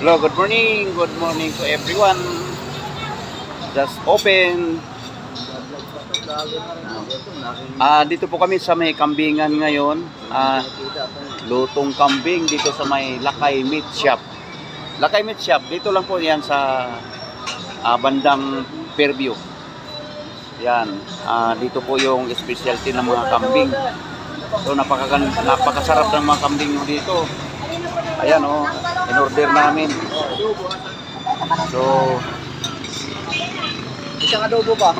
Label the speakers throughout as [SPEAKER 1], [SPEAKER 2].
[SPEAKER 1] Hello, good morning. Good morning to everyone. Just open. Dito po kami sa may kambingan ngayon. Lutong kambing dito sa may Lakay Meat Shop. Lakay Meat Shop, dito lang po yan sa bandang Fairview. Yan, dito po yung specialty ng mga kambing. So napakasarap ng mga kambing dito. Ayan in-order namin. So isang adobo pa.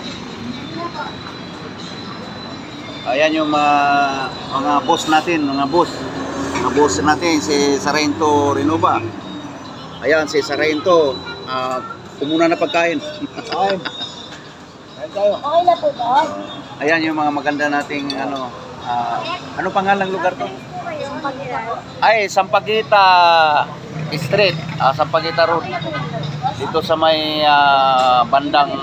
[SPEAKER 1] Ayan yung mga boss natin, mga boss natin, si Sarento Renova. Ayan si Sarento, kumuna na pagkain. Kain tayo.
[SPEAKER 2] Okay na po ba?
[SPEAKER 1] Ayan yung mga maganda nating ano pangalang lugar to? Ay, Sampaguita Street, Sampaguita Road. Dito sa may bandang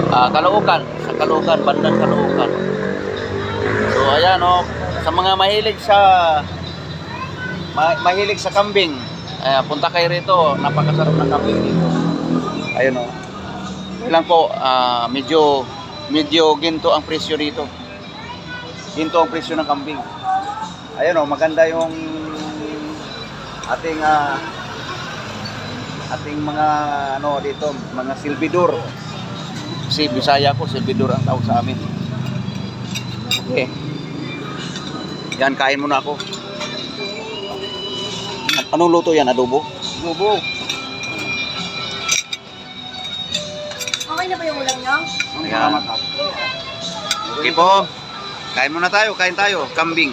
[SPEAKER 1] Caloocan, sa Caloocan, bandang Caloocan. So ayan sa mga mahilig sa kambing, punta kayo rito, napakasarap ng kambing dito. Ayun ilang po, medyo ginto ang presyo dito. Ginto ang presyo ng kambing. Ayun maganda yung ating mga dito, mga silbidor. Kasi Bisaya ko, silbidor ang tawag sa amin. Okay. Yan, kain muna ako. Anong luto yan? Adobo? Adobo.
[SPEAKER 2] Okay na ba yung ulam nyo?
[SPEAKER 1] Ayan. Okay po. Kain muna tayo, kambing.